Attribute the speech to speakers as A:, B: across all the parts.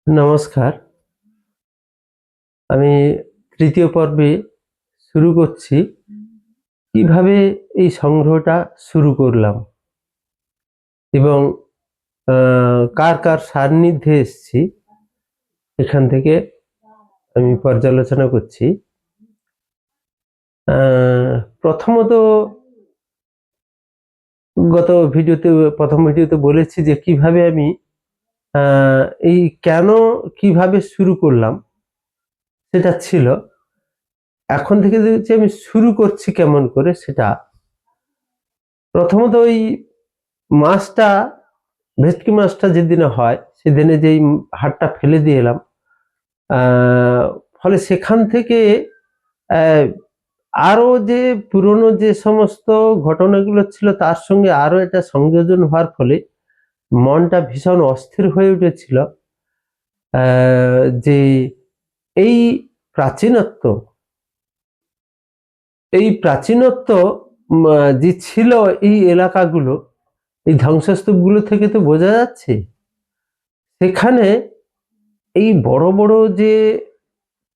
A: নমস্কার। আমি তৃতীয় পর্বে শুরু করছি। কিভাবে এই সংগ্রহটা শুরু করলাম এবং কার সান্নিধ্যে এসেছি এখান থেকে আমি পর্যালোচনা করছি। প্রথমত প্রথম ভিডিওতে বলেছি যে কিভাবে আমি এই কিভাবে শুরু করলাম সেটা ছিল। এখন থেকে দেখছি আমি শুরু করছি কেমন করে সেটা। প্রথমত ওই মাছটা, ভেটকি মাছটা যেদিনে হয় সেদিনে যেই হাটটা ফেলে দিয়ে এলাম, ফলে সেখান থেকে আরো যে পুরনো যে সমস্ত ঘটনাগুলো ছিল তার সঙ্গে আরো এটা সংযোজন হওয়ার ফলে মনটা ভীষণ অস্থির হয়ে উঠেছিল। যে এই প্রাচীনত্ব এই প্রাচীনত্ব যে ছিল এই এলাকাগুলো, এই ধ্বংসস্তূপগুলো থেকে তো বোঝা যাচ্ছে সেখানে এই বড় বড় যে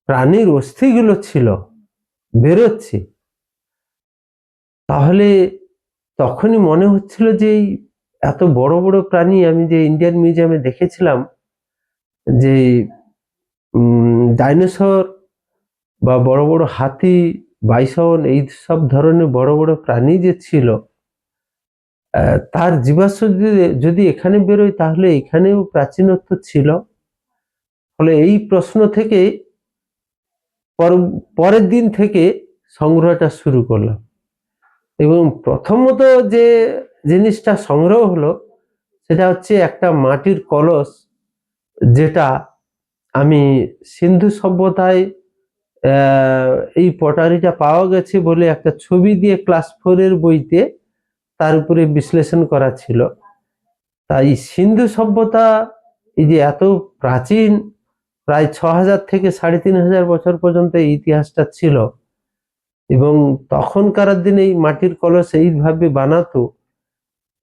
A: প্রাণীর অস্থিগুলো ছিল বেরোচ্ছে। তাহলে তখনই মনে হচ্ছিল যে এই এত বড় বড় প্রাণী আমি যে ইন্ডিয়ান মিউজিয়ামে দেখেছিলাম, যে ডাইনোসর বা বড় বড় হাতি, বাইসন, এই সব ধরনের বড় বড় প্রাণী যে ছিল, তার জীবাশ্ম যদি এখানে বেরোয় তাহলে এখানেও প্রাচীনত্ব ছিল। ফলে এই প্রশ্ন থেকে পরের দিন থেকে সংগ্রহটা শুরু করলাম এবং প্রথমত যে জিনিসটা সংগ্রহ হলো সেটা হচ্ছে একটা মাটির কলস, যেটা আমি সিন্ধু সভ্যতায় এই পটারিটা পাওয়া গেছে বলে একটা ছবি দিয়ে ক্লাস 4 এর বইতে তার উপরে বিশ্লেষণ করা ছিল। তাই সিন্ধু সভ্যতা এই যে এত প্রাচীন, প্রায় 6000 থেকে 3500 বছর পর্যন্ত এই ইতিহাসটা ছিল এবং তখনকার দিনে এই মাটির কলস এইভাবে বানাতো,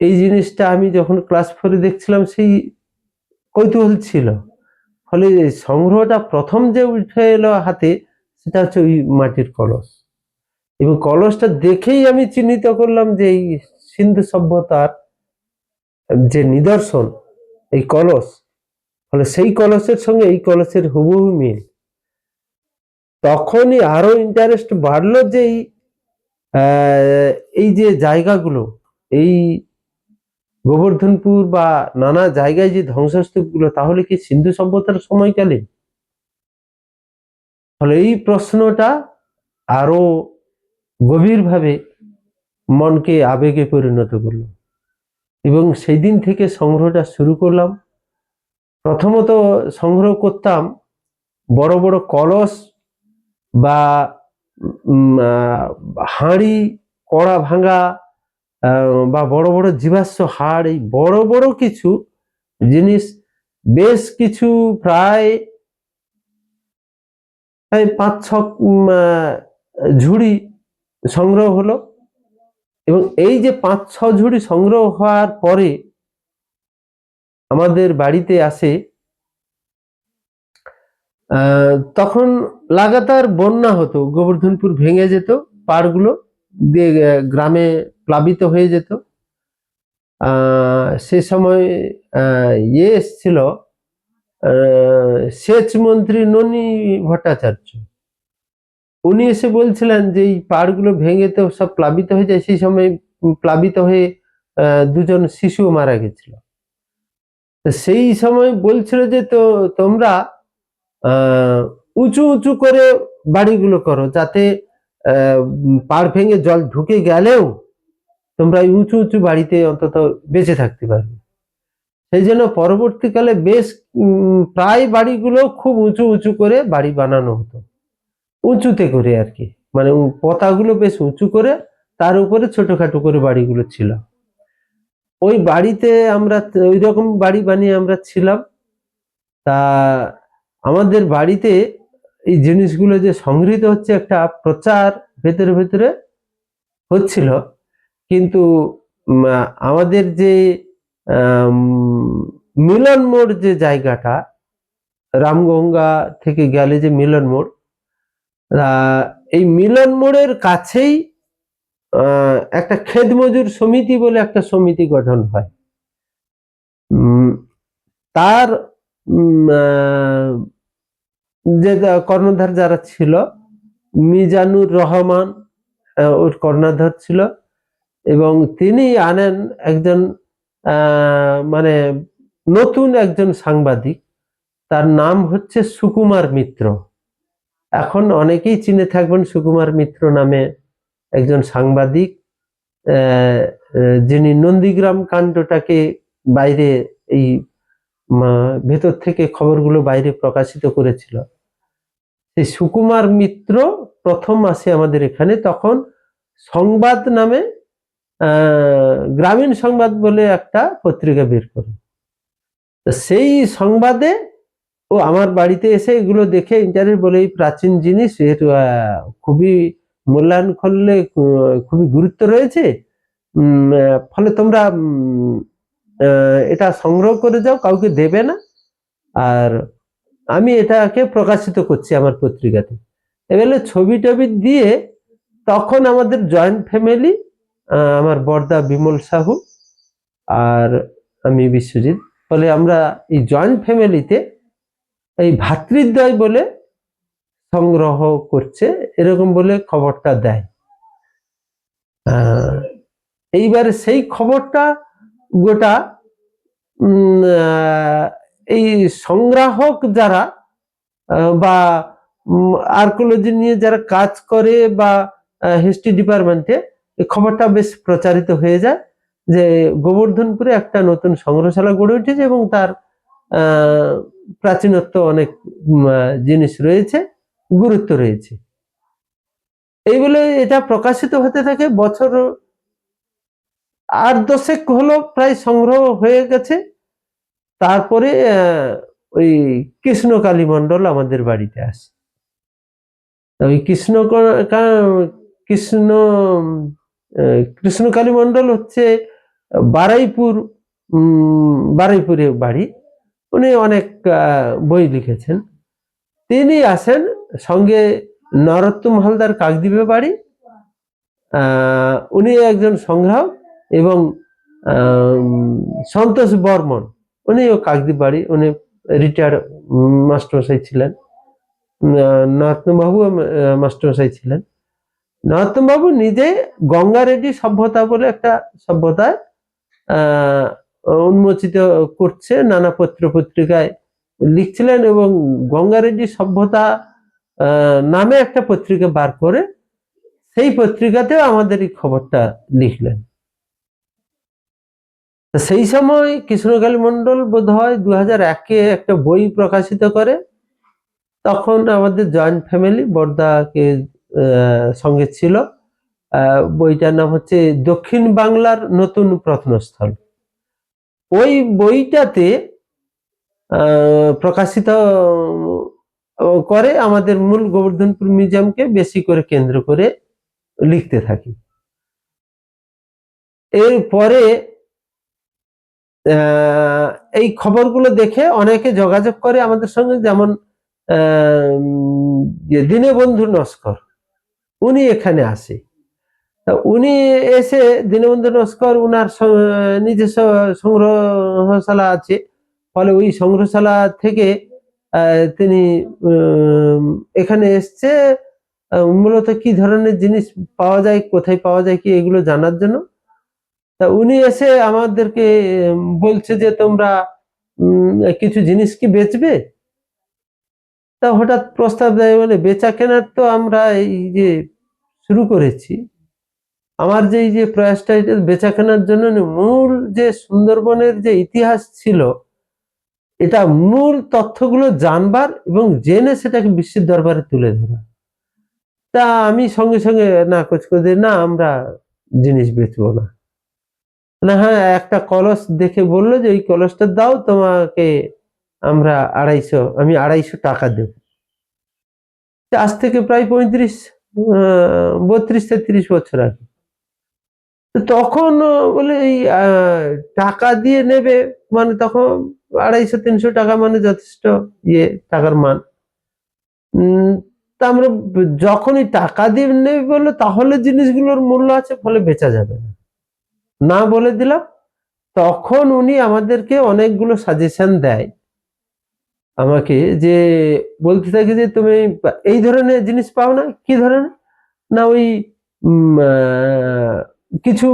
A: এই জিনিসটা আমি যখন ক্লাস 4 এ দেখছিলাম সেই কৌতূহল ছিল। ফলে সংগ্রহটা প্রথম যে উঠে এলো হাতে সেটা হচ্ছে ওই মাটির কলস এবং কলসটা দেখেই আমি চিহ্নিত করলাম যে এই সিন্ধু সভ্যতার যে নিদর্শন এই কলস। ফলে সেই কলসের সঙ্গে এই কলসের হুবহু মিল। তখনই আরো ইন্টারেস্ট বাড়লো যে এই যে জায়গাগুলো, এই গোবর্ধনপুর বা নানা জায়গায় যে ধ্বংসস্তূপগুলো, তাহলে কি সিন্ধু সভ্যতার সময়কালে? ফলে এই প্রশ্নটা আরো গভীরভাবে মনকে আবেগে পরিণত করলো এবং সেই দিন থেকে সংগ্রহটা শুরু করলাম। প্রথমত সংগ্রহ করতাম বড় বড় কলস বা হাঁড়ি, কড়া ভাঙা বা বড় বড় জীবাশ্ম হাড়, এই বড় বড় কিছু জিনিস, বেশ কিছু প্রায় 5-6 ঝুড়ি সংগ্রহ হলো এবং এই যে 5-6 ঝুড়ি সংগ্রহ হওয়ার পরে আমাদের বাড়িতে আসে, তখন লাগাতার বন্যা হতো, গোবর্ধনপুর ভেঙে যেত, পাড়গুলো দিয়ে গ্রামে প্লাবিত হয়ে যেত। সে সময় এসছিল সেচ মন্ত্রী ননী ভট্টাচার্য। উনি এসে বলছিলেন যে এই পাড়গুলো ভেঙে তো সব প্লাবিত হয়ে যায়। সেই সময় প্লাবিত হয়ে 2জন শিশু মারা গেছিল। সেই সময় বলছিল যে তোমরা উঁচু উঁচু করে বাড়িগুলো করো, যাতে পাড় ভেঙে জল ঢুকে গেলেও তোমরা উঁচু উঁচু বাড়িতে অন্তত বেঁচে থাকতে পারবে। সেই জন্য পরবর্তীকালে বেশ প্রায় বাড়িগুলো খুব উঁচু উঁচু করে বাড়ি বানানো হতো, উঁচুতে করে আর কি, মানে পতাগুলো বেশ উঁচু করে তার উপরে ছোটখাটো করে বাড়িগুলো ছিল। ওই বাড়িতে আমরা ওই রকম বাড়ি বানিয়ে আমরা ছিলাম। তা আমাদের বাড়িতে এই জিনিসগুলো যে সংগৃহীত হচ্ছে একটা প্রচার ভেতরে ভেতরে হচ্ছিল, কিন্তু আমাদের যে মিলন মোড় যে জায়গাটা, রামগঙ্গা থেকে গেলে যে মিলন মোড়, আহ, এই মিলন মোড়ের কাছেই একটা খেত মজুর সমিতি বলে একটা সমিতি গঠন হয়। উম, তার যে কর্ণধার যারা ছিল, মিজানুর রহমান ওর কর্ণধার ছিল, এবং তিনি আনেন একজন মানে নতুন একজন সাংবাদিক, তার নাম হচ্ছে সুকুমার মিত্র। এখন অনেকেই চিনে থাকবেন সুকুমার মিত্র নামে একজন সাংবাদিক, যিনি নন্দীগ্রাম কাণ্ডটাকে বাইরে এই ভেতর থেকে খবরগুলো বাইরে প্রকাশিত করেছিল। সেই সুকুমার মিত্র প্রথম আসে আমাদের এখানে, তখন সংবাদ নামে গ্রামীণ সংবাদ বলে একটা পত্রিকা বের করে। সেই সংবাদে ও আমার বাড়িতে এসে এগুলো দেখে ইন্টারনেট বলে এই প্রাচীন জিনিস, এর খুবই মূল্যায়ন করলে খুবই গুরুত্ব রয়েছে, ফলে তোমরা এটা সংগ্রহ করে যাও, কাউকে দেবে না, আর আমি এটাকে প্রকাশিত করছি আমার পত্রিকাতে। এবারে ছবি টবি দিয়ে তখন আমাদের জয়েন্ট ফ্যামিলি, আমার বড়দা বিমল সাহু আর আমি বিশ্বজিৎ, ফলে আমরা এই জয়েন্ট ফ্যামিলিতে এই ভাতৃদ্বয় বলে সংগ্রহ করছে, এরকম বলে খবরটা দেয়। এইবারে সেই খবরটা গোটা এই সংগ্রাহক যারা বা আর্কোলজি নিয়ে যারা কাজ করে বা হিস্ট্রি ডিপার্টমেন্টে, এই খবরটা বেশ প্রচারিত হয়ে যায় যে গোবর্ধনপুরে একটা নতুন সংগ্রহশালা গড়ে উঠেছে এবং তার প্রাচীনত্ব অনেক জিনিস রয়েছে, গুরুত্ব রয়েছে। এই বলে এটা প্রকাশিত হতে থাকে। বছর 8-10 হলো প্রায় সংগ্রহ হয়ে গেছে। তারপরে ওই কৃষ্ণকালী মণ্ডল আমাদের বাড়িতে আসে। ওই কৃষ্ণ কৃষ্ণকালী মণ্ডল হচ্ছে বারুইপুরে বাড়ি। উনি অনেক বই লিখেছেন। তিনি আসেন, সঙ্গে নরোত্তম হালদার কাকদ্বীপে বাড়ি, উনি একজন সংগ্রাহক, এবং সন্তোষ বর্মন, উনিও কাকদ্বীপ বাড়ি, উনি রিটায়ার্ড মাস্টারমশাই ছিলেন। নরোত্তমবাবু মাস্টারমশাই ছিলেন। নরোত্তমবাবু নিজে গঙ্গা রেড্ডি সভ্যতা বলে একটা সভ্যতায় উন্মোচিত করছে, নানা পত্র পত্রিকায় লিখছিলেন, এবং গঙ্গা রেড্ডি সভ্যতা নামে একটা পত্রিকা বার করে সেই পত্রিকাতেও আমাদের এই খবরটা লিখলেন। সেই সময় কৃষ্ণকালী মণ্ডল বোধ হয় 2001-এ একটা বই প্রকাশিত করে। তখন আমাদের জয়েন্ট ফ্যামিলি, বড়দাকে সঙ্গে ছিল। বইটার নাম হচ্ছে দক্ষিণ বাংলার নতুন প্রত্নস্থল। ওই বইটাতে প্রকাশিত করে আমাদের মূল গোবর্ধনপুর মিউজিয়ামকে বেশি করে কেন্দ্র করে লিখতে থাকি। এরপরে এই খবরগুলো দেখে অনেকে যোগাযোগ করে আমাদের সঙ্গে, যেমন দীনবন্ধু নস্কর, উনি এখানে আসে। উনি এসে, দীনবন্ধু নস্কর, উনার নিজস্ব সংগ্রহশালা আছে, ফলে ওই সংগ্রহশালা থেকে তিনি এখানে এসছে মূলত কি ধরনের জিনিস পাওয়া যায়, কোথায় পাওয়া যায়, কি এগুলো জানার জন্য। তা উনি এসে আমাদেরকে বলছে যে তোমরা কিছু জিনিস কি বেচবে। তা হঠাৎ প্রস্তাব দেয়, বলে বেচা কেনার তো আমরা এই যে শুরু করেছি, আমার যে এই যে প্রয়াসটা, এটা বেচা কেনার জন্য, মূল যে সুন্দরবনের যে ইতিহাস ছিল, এটা মূল তথ্যগুলো জানবার এবং জেনে সেটাকে বিশ্বের দরবারে তুলে ধরা। তা আমি সঙ্গে সঙ্গে না কোচ করে দিই, না আমরা জিনিস বেচবো না। না, হ্যাঁ, একটা কলস দেখে বললো যে ওই কলসটা দাও, তোমাকে আমরা আমি 250 টাকা দেব। আজ থেকে প্রায় 32-33 বছর আগে। তখন বলে এই টাকা দিয়ে নেবে, মানে তখন 250-300 টাকা মানে যথেষ্ট টাকার মান। তা আমরা যখনই টাকা দিয়ে নেবে বললো তাহলে জিনিসগুলোর মূল্য আছে, ফলে বেচা যাবে না, না বলে দিলাম। তখন উনি আমাদেরকে অনেকগুলো সাজেশন দেয় আমাকে, যে বলতে থাকে যে তুমি এই ধরনের জিনিস পাও না। কি ধরনের? না ওই কিছু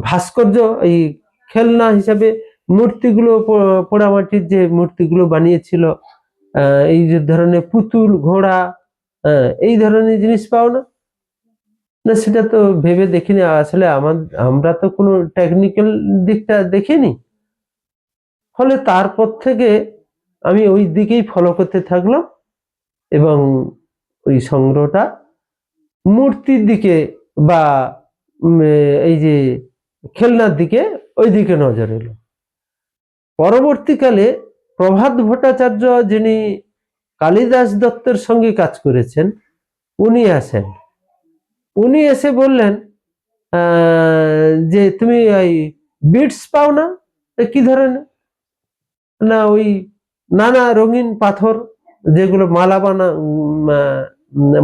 A: ভাস্কর্য, এই খেলনা হিসাবে মূর্তিগুলো, পোড়ামাটির যে মূর্তিগুলো বানিয়েছিল, এই যে ধরনের পুতুল, ঘোড়া, এই ধরনের জিনিস পাও না? না সেটা তো ভেবে দেখিনি, আসলে আমরা তো কোনো টেকনিক্যাল দিকটা দেখিনি। ফলে তারপর থেকে আমি ওই দিকেই ফলো করতে থাকলাম এবং ওই সংগ্রহটা মূর্তির দিকে বা এই যে খেলনার দিকে, ওই দিকে নজর এলো। পরবর্তীকালে প্রভাত ভট্টাচার্য, যিনি কালিদাস দত্তের সঙ্গে কাজ করেছেন, উনি আসেন। উনি এসে বললেন যে তুমি ওই বিটস পাও না? কি ধরনের? না ওই নানা রঙিন পাথর, যেগুলো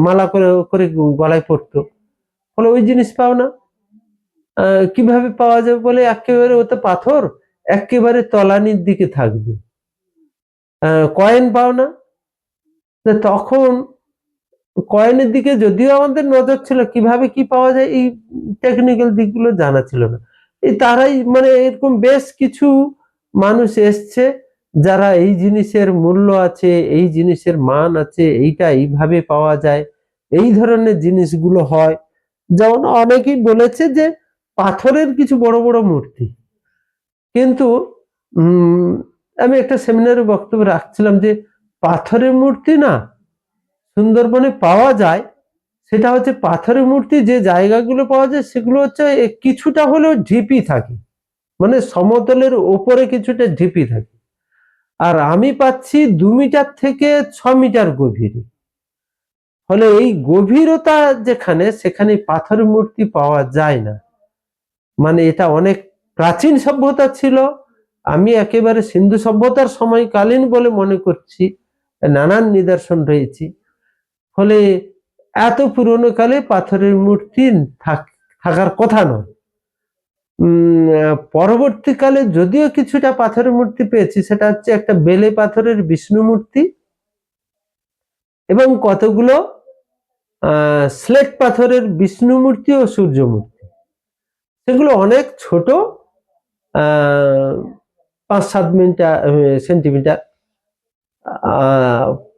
A: মালা করে করে গলায় পড়তো, বলে ওই জিনিস পাও না? কিভাবে পাওয়া যাবে? বলে একেবারে ওতে পাথর একেবারে তলানির দিকে থাকবে। কয়েন পাও না? তখন কয়েনের দিকে যদিও আমাদের নজর ছিল, কিভাবে কি পাওয়া যায় এই টেকনিক্যাল দিকগুলো জানা ছিল না। এই তারাই মানে এরকম বেশ কিছু মানুষ এসছে যারা এই জিনিসের মূল্য আছে, এই জিনিসের মান আছে, এইটা এইভাবে পাওয়া যায়, এই ধরনের জিনিসগুলো হয়। যেমন অনেকেই বলেছে যে পাথরের কিছু বড় বড় মূর্তি, কিন্তু আমি একটা সেমিনারে বক্তব্য রাখছিলাম যে পাথরের মূর্তি না সুন্দরবনে পাওয়া যায়, সেটা হচ্ছে পাথরের মূর্তি যে জায়গাগুলো পাওয়া যায় সেগুলো হচ্ছে কিছুটা হলেও ঢিপি থাকে, মানে সমতলের ওপরে কিছুটা ঢিপি থাকে। আর আমি পাচ্ছি 2 মিটার থেকে 6 মিটার গভীরে। ফলে এই গভীরতা যেখানে, সেখানে পাথরের মূর্তি পাওয়া যায় না। মানে এটা অনেক প্রাচীন সভ্যতা ছিল। আমি একেবারে সিন্ধু সভ্যতার সময়কালীন বলে মনে করছি, নানান নিদর্শন রয়েছে। ফলে এত পুরনো কালে পাথরের মূর্তি থাকার কথা নয়। পরবর্তীকালে যদিও কিছুটা পাথরের মূর্তি পেয়েছি, সেটা হচ্ছে একটা বেলে পাথরের বিষ্ণু মূর্তি এবং কতগুলো স্লেট পাথরের বিষ্ণু মূর্তি ও সূর্য মূর্তি। সেগুলো অনেক ছোট, 5-7 সেন্টিমিটার।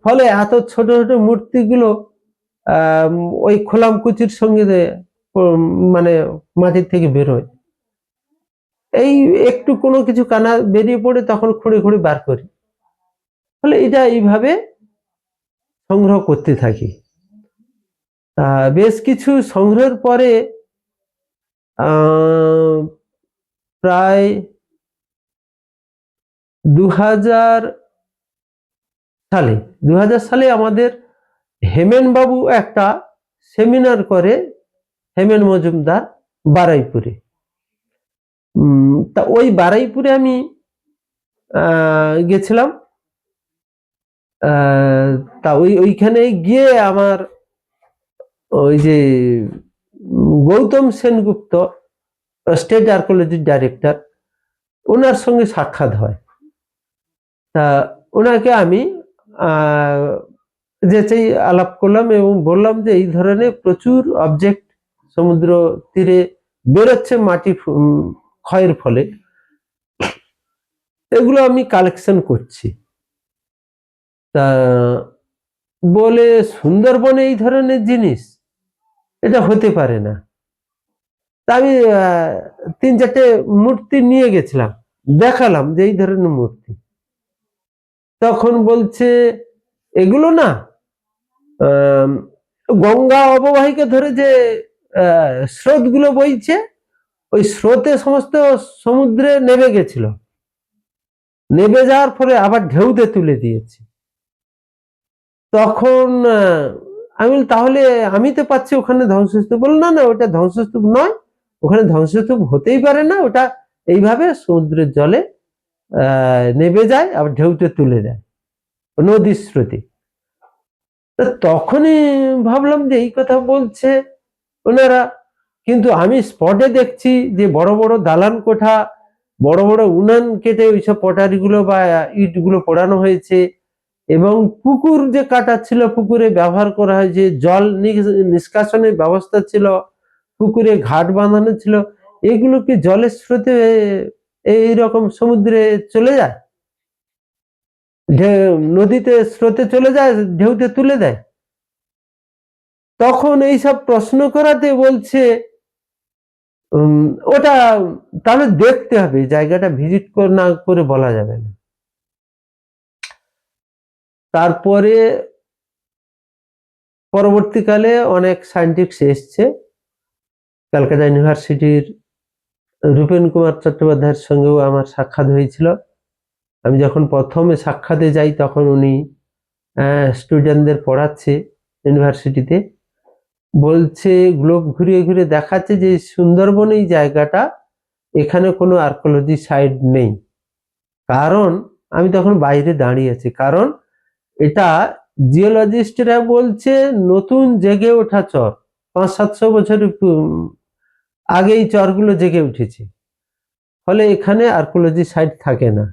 A: ফলে এত ছোট ছোট মূর্তিগুলো ওই খোলামকুচির সঙ্গে মানে মাটির থেকে বেরোয়, এই একটু কোনো কিছু কানা বেরিয়ে পড়ে তখন খুঁড়ে খুঁড়ে বার করি। ফলে এটা এইভাবে সংগ্রহ করতে থাকি। বেশ কিছু সংগ্রহের পরে প্রায় 2000 সালে আমাদের হেমেন বাবু একটা সেমিনার করে, হেমেন মজুমদার, বারুইপুরে। তা ওই বারুইপুরে আমি গেছিলাম। তা ওইখানে গিয়ে আমার ওই যে গৌতম সেনগুপ্ত, স্টেট আর্কিওলজির ডাইরেক্টর, ওনার সঙ্গে সাক্ষাৎ হয়। তা ওনাকে আমি যেতেই আলাপ করলাম এবং বললাম যে এই ধরনের প্রচুর অবজেক্ট সমুদ্র তীরে বেরোচ্ছে মাটি ক্ষয়ের ফলে, এগুলো আমি কালেকশন করছি। তা বলে সুন্দরবনে এই ধরনের জিনিস, এটা হতে পারে না। তা আমি 3-4টে মূর্তি নিয়ে গেছিলাম, দেখালাম যে এই ধরনের মূর্তি। তখন বলছে এগুলো না গঙ্গা অববাহিকা ধরে যে স্রোত গুলো বইছে, ওই স্রোতে সমস্ত সমুদ্রে নেমে গেছিল, নেমে যাওয়ার ফলে আবার ঢেউতে তুলে দিয়েছে। তখন আমি তাহলে আমি তো পাচ্ছি ওখানে ধ্বংসস্তূপ। বল না না, ওটা ধ্বংসস্তূপ নয়, ওখানে ধ্বংসস্তূপ হতেই পারে না, ওটা এইভাবে সমুদ্রের জলে নেবে যায় আবার ঢেউতে তুলে দেয়, নদীর স্রোতে। তখনই ভাবলাম যে এই কথা বলছে ওনারা, কিন্তু আমি স্পটে দেখছি যে বড় বড় দালান কোঠা, বড় বড় উনান কেটে ওইসব পটারিগুলো বা ইটগুলো পোড়ানো হয়েছে, এবং পুকুর যে কাটা ছিল, পুকুরে ব্যবহার করা হয়েছে, জল নিষ্কাশনের ব্যবস্থা ছিল, পুকুরে ঘাট বাঁধানো ছিল। এগুলো কি জলের স্রোতে এইরকম সমুদ্রে চলে যায়, নদীতে স্রোতে চলে যায়, ঢেউতে তুলে দেয়? তখন এইসব প্রশ্ন করাতে বলছে ওটা তাহলে দেখতে হবে, জায়গাটা ভিজিট না করে বলা যাবে না। তারপরে পরবর্তীকালে অনেক সায়েন্টিস্ট এসছে, কলকাতা ইউনিভার্সিটির রূপেন কুমার চট্টোপাধ্যায়ের সঙ্গেও আমার সাক্ষাৎ হয়েছিল। আমি যখন প্রথমে সাক্ষাতে যাই তখন উনি স্টুডেন্টদের পড়াচ্ছে ইউনিভার্সিটিতে, বলছে গ্লোব ঘুরিয়ে ঘুরিয়ে দেখাচ্ছে যে সুন্দরবন এই জায়গাটা, এখানে কোনো আর্কোলজি সাইট নেই। কারণ আমি তখন বাইরে দাঁড়িয়ে আছি, কারণ এটা জিওলজিস্টরা বলছে নতুন জেগে ওঠা চর, 500-700 বছরের আগে এই চরগুলো জেগে উঠেছে, ফলে এখানে আর্কোলজি সাইট থাকে না।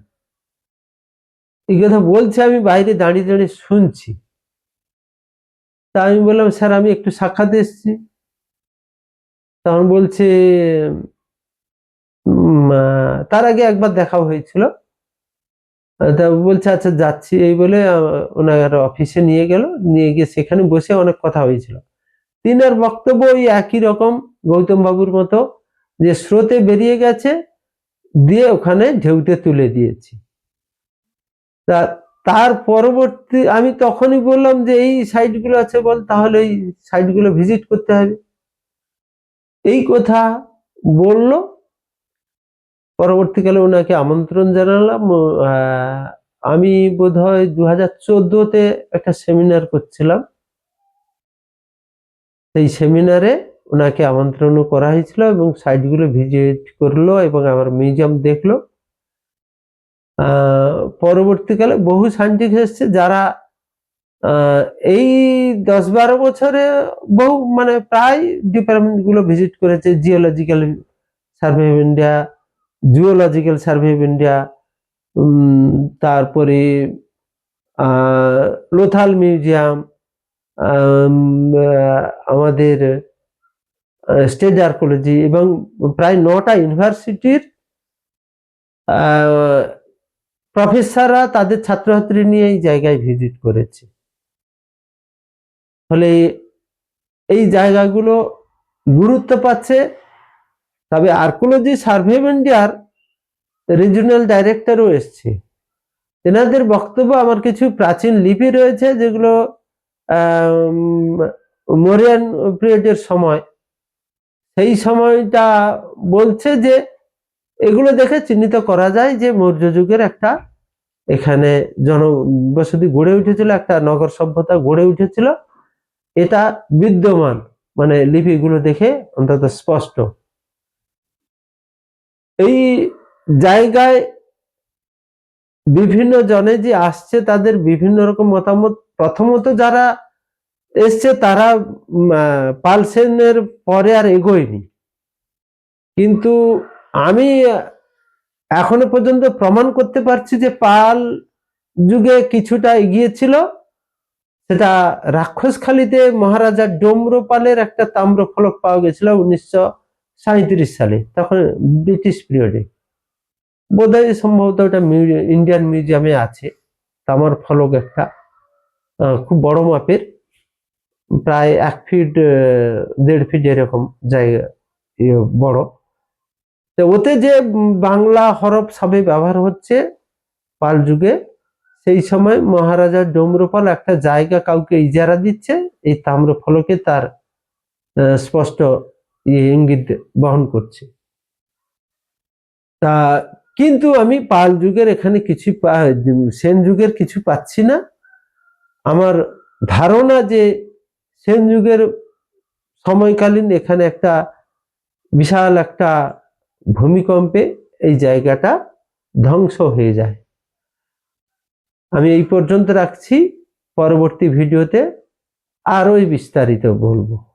A: এই কথা বলছে, আমি বাইরে দাঁড়িয়ে দাঁড়িয়ে শুনছি। তা আমি বললাম স্যার আমি একটু সাক্ষাৎ এসেছি। তখন বলছে তার আগে একবার দেখা হয়েছিল। তা বলছে আচ্ছা যাচ্ছি, এই বলে ওনার অফিসে নিয়ে গেল, নিয়ে গিয়ে সেখানে বসে অনেক কথা হয়েছিল। তিনার বক্তব্য ওই একই রকম, গৌতম বাবুর মতো, যে স্রোতে বেরিয়ে গেছে, দিয়ে ওখানে ঢেউতে তুলে দিয়েছি। তার পরবর্তী আমি তখনই বললাম যে এই সাইটগুলো আছে, বল তাহলে এই সাইটগুলো ভিজিট করতে হবে, এই কথা বলল। পরবর্তীকালে ওনাকে আমন্ত্রণ জানালাম। আমি বোধহয় 2014-তে একটা সেমিনার করছিলাম, সেই সেমিনারে ওনাকে আমন্ত্রণ করা হয়েছিল এবং সাইটগুলো ভিজিট করলো এবং আমার মিউজিয়াম দেখলো। পরবর্তীকালে বহু সায়েন্টিস্ট এসছে যারা এই 10-12 বছরে বহু মানে প্রায় ডিপার্টমেন্ট গুলো ভিজিট করেছে, geological survey of India, zoological survey of India, তারপরে লোথাল মিউজিয়াম, আমাদের স্টেট আর্কোলজি, এবং প্রায় 9টা ইউনিভার্সিটির প্রফেসররা তাদের ছাত্রছাত্রী নিয়ে এই জায়গায় ভিজিট করেছে। ফলে এই জায়গাগুলো গুরুত্ব পাচ্ছে। তবে আর্কোলজি সার্ভে অফ ইন্ডিয়ার রিজিওনাল ডাইরেক্টরও এসছে, তেনাদের বক্তব্য, আমার কিছু প্রাচীন লিপি রয়েছে যেগুলো মৌরিয়ান পিরিয়ডের সময়, সেই সময়টা বলছে যে এগুলো দেখে চিহ্নিত করা যায় যে মৌর্য যুগের একটা এখানে জনবসতি গড়ে উঠেছিল, একটা নগর সভ্যতা গড়ে উঠেছিল, এটা বিদ্যমান, মানে লিপিগুলো দেখে অন্তত স্পষ্ট। এই জায়গায় বিভিন্ন জনে যে আসছে তাদের বিভিন্ন রকম মতামত। প্রথমত যারা এসছে তারা পাল সেনের পরে আর এগোয়নি, কিন্তু আমি এখনো পর্যন্ত প্রমাণ করতে পারছি যে পাল যুগে কিছুটা এগিয়েছিল। সেটা রাক্ষসখালীতে মহারাজা ডোমরপালের একটা তাম্র ফলক পাওয়া গেছিল 1937 সালে, তখন ব্রিটিশ পিরিয়ডে। বোধহয় সম্ভবত ওটা ইন্ডিয়ান মিউজিয়ামে আছে, তামার ফলক একটা, খুব বড় মাপের, প্রায় 1 ফিট 1.5 ফিট এরকম জায়গা বড়। তো ওতে যে বাংলা হরফ সবে ব্যবহার হচ্ছে পাল যুগে, সেই সময় মহারাজা ডোমরপাল একটা জায়গা কাউকে ইজারা দিচ্ছে, এই তাম্র ফলকে তার স্পষ্ট ইঙ্গিত বহন করছে। তা কিন্তু আমি পাল যুগের এখানে কিছু, সেন যুগের কিছু পাচ্ছি না। আমার ধারণা যে সেন যুগের সময়কালীন এখানে একটা বিশাল একটা ভূমিকম্পে এই জায়গাটা ধ্বংস হয়ে যায়। আমি এই পর্যন্ত রাখছি, পরবর্তী ভিডিওতে আরোই বিস্তারিত বলবো।